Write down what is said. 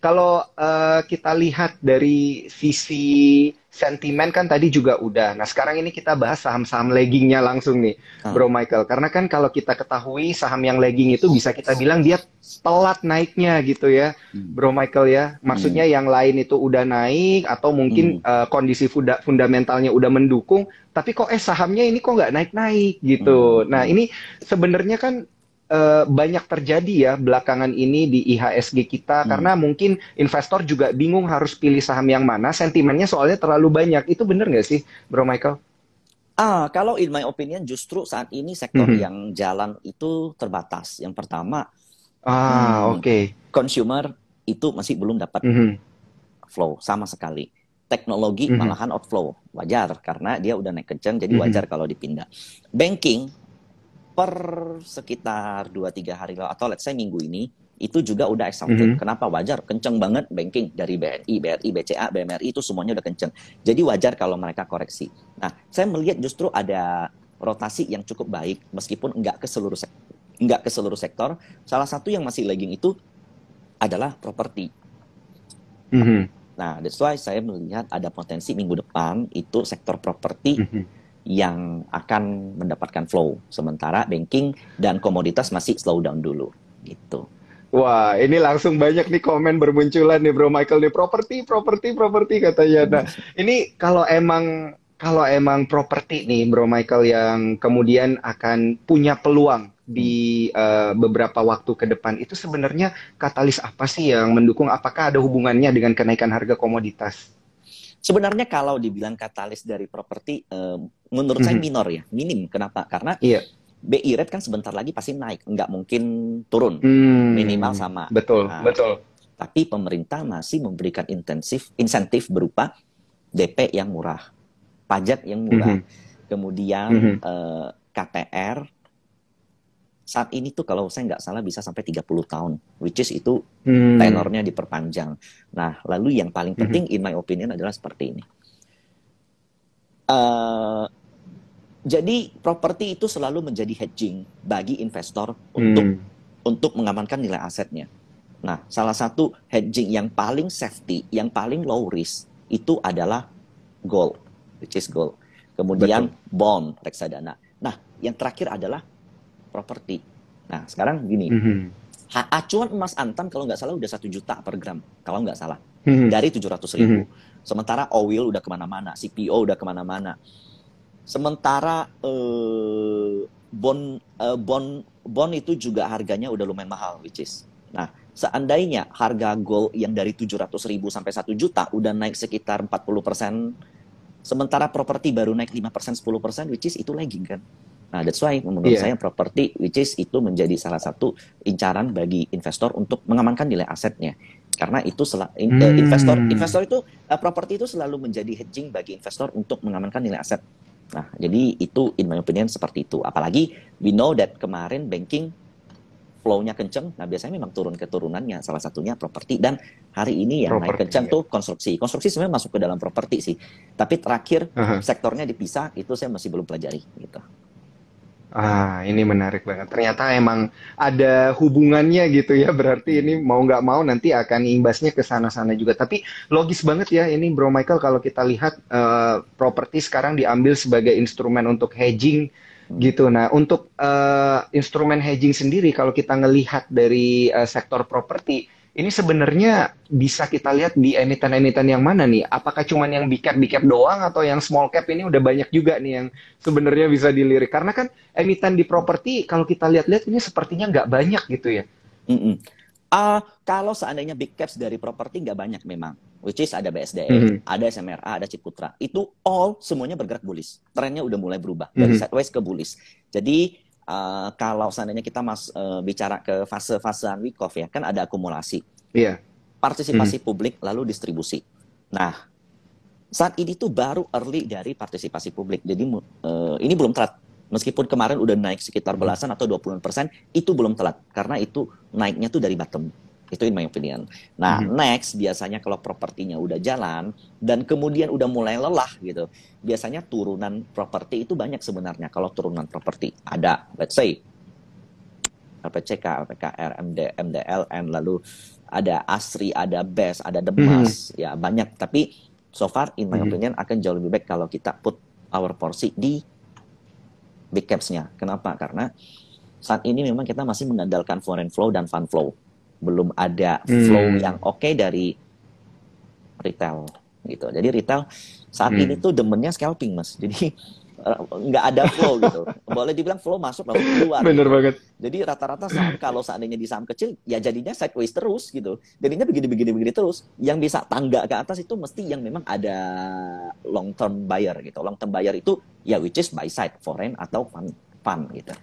Kalau kita lihat dari sisi sentimen kan tadi juga udah. Nah, sekarang ini kita bahas saham-saham laggingnya langsung nih, Ah, Bro Michael. Karena kan kalau kita ketahui saham yang lagging itu bisa kita bilang dia telat naiknya gitu ya, hmm, Bro Michael ya. hmm, Maksudnya yang lain itu udah naik atau mungkin hmm, kondisi fundamentalnya udah mendukung, tapi kok sahamnya ini kok nggak naik-naik gitu. hmm, Nah, hmm, ini sebenarnya kan banyak terjadi ya belakangan ini di IHSG kita hmm. karena mungkin investor juga bingung harus pilih saham yang mana, sentimennya soalnya terlalu banyak. Itu bener nggak sih, Bro Michael? Kalau in my opinion justru saat ini sektor Mhm. yang jalan itu terbatas. Yang pertama, Ah, hmm, oke. consumer itu masih belum dapat Mhm. flow sama sekali. Teknologi Mhm. malahan outflow. Wajar karena dia udah naik kencang jadi Mhm. wajar kalau dipindah. Banking per sekitar 2-3 hari lalu atau let's say minggu ini itu juga udah exhausted. Mhm. Kenapa? Wajar, kenceng banget banking dari BNI, BRI, BCA, BMRI itu semuanya udah kenceng. Jadi wajar kalau mereka koreksi. Nah, saya melihat justru ada rotasi yang cukup baik meskipun nggak ke seluruh sektor. Salah satu yang masih lagging itu adalah properti. Mhm. Nah, that's why saya melihat ada potensi minggu depan itu sektor properti Mhm. yang akan mendapatkan flow. Sementara banking dan komoditas masih slow down dulu. Gitu. Wah, ini langsung banyak nih komen bermunculan nih Bro Michael nih properti, properti, properti katanya. Nah, ini kalau emang properti nih Bro Michael yang kemudian akan punya peluang Hmm. di beberapa waktu ke depan itu sebenarnya katalis apa sih yang mendukung? Apakah ada hubungannya dengan kenaikan harga komoditas? Sebenarnya kalau dibilang katalis dari properti, menurut saya Mhm. minor ya, minim. Kenapa? Karena Iya. BI rate kan sebentar lagi pasti naik, nggak mungkin turun, minimal sama. Betul, Nah, betul. tapi pemerintah masih memberikan insentif berupa DP yang murah, pajak yang murah, Mhm. kemudian Mhm. KPR saat ini tuh kalau saya nggak salah bisa sampai 30 tahun, which is itu Hmm. tenornya diperpanjang. Nah, lalu yang paling Mhm. penting in my opinion adalah seperti ini. Uh, jadi properti itu selalu menjadi hedging bagi investor untuk Hmm. mengamankan nilai asetnya. Nah, salah satu hedging yang paling safety, yang paling low risk itu adalah gold, which is gold. Kemudian Betul. bond, reksadana. Nah, yang terakhir adalah properti. Nah, sekarang gini, Mhm. acuan emas antam kalau nggak salah udah 1 juta per gram, kalau nggak salah. Mhm. Dari 700 ribu. Mhm. Sementara oil udah kemana-mana, CPO udah kemana-mana. Sementara bond itu juga harganya udah lumayan mahal, which is. Nah, seandainya harga gold yang dari 700 ribu sampai 1 juta udah naik sekitar 40%, sementara properti baru naik 5%, 10%, which is itu lagging kan. Nah, that's why menurut Iya. saya properti, which is itu menjadi salah satu incaran bagi investor untuk mengamankan nilai asetnya. Karena itu investor Hmm. investor itu properti itu selalu menjadi hedging bagi investor untuk mengamankan nilai aset. Nah, jadi itu in my opinion seperti itu. Apalagi we know that kemarin banking flow-nya kenceng, nah biasanya memang turun keturunannya, salah satunya properti, dan hari ini yang naik Properti kenceng ya. tuh konstruksi. Konstruksi sebenarnya masuk ke dalam properti sih, tapi terakhir Aha. sektornya dipisah, itu saya masih belum pelajari gitu. Ah, ini menarik banget. Ternyata emang ada hubungannya gitu ya. Berarti ini Hmm. mau nggak mau nanti akan imbasnya ke sana-sana juga. Tapi logis banget ya ini Bro Michael kalau kita lihat properti sekarang diambil sebagai instrumen untuk hedging Hmm. gitu. Nah, untuk instrumen hedging sendiri kalau kita ngelihat dari sektor properti ini sebenarnya bisa kita lihat di emiten-emiten yang mana nih? Apakah cuman yang big cap doang atau yang small cap ini udah banyak juga nih yang sebenarnya bisa dilirik? Karena kan emiten di properti kalau kita lihat-lihat ini sepertinya nggak banyak gitu ya. Mm-mm. Kalau seandainya big caps dari properti nggak banyak memang, which is ada BSDE, Mhm. ada SMRA, ada Ciputra. Itu all semuanya bergerak bullish. Trennya udah mulai berubah dari Mhm. sideways ke bullish. Jadi kalau seandainya kita bicara ke fase-fasean week off ya, kan ada akumulasi, Iya. Mhm. partisipasi publik, lalu distribusi. Nah, saat ini tuh baru early dari partisipasi publik. Jadi ini belum telat. Meskipun kemarin udah naik sekitar Mhm. belasan atau 20%, itu belum telat. Karena itu naiknya tuh dari bottom. Itu in my opinion. Nah, Mhm. next biasanya kalau propertinya udah jalan, dan kemudian udah mulai lelah gitu, biasanya turunan properti itu banyak sebenarnya. Kalau turunan properti ada, let's say, LPCK, LPKR, MD, MDLN, lalu ada Asri, ada Best, ada Mhm. Demas, ya banyak. Tapi so far, in my Mhm. opinion, akan jauh lebih baik kalau kita put our porsi di big caps-nya. Kenapa? Karena saat ini memang kita masih mengandalkan foreign flow dan fund flow. Belum ada flow Hmm. yang oke dari retail gitu. Jadi retail saat ini Hmm. tuh demennya scalping, Mas. Jadi nggak ada flow gitu. Boleh dibilang flow masuk langsung keluar Bener gitu. banget. Jadi rata-rata saham kalau seandainya di saham kecil ya jadinya sideways terus gitu. Jadinya begini terus. Yang bisa tangga ke atas itu mesti yang memang ada long term buyer gitu. Long term buyer itu ya which is buy side foreign atau fund gitu.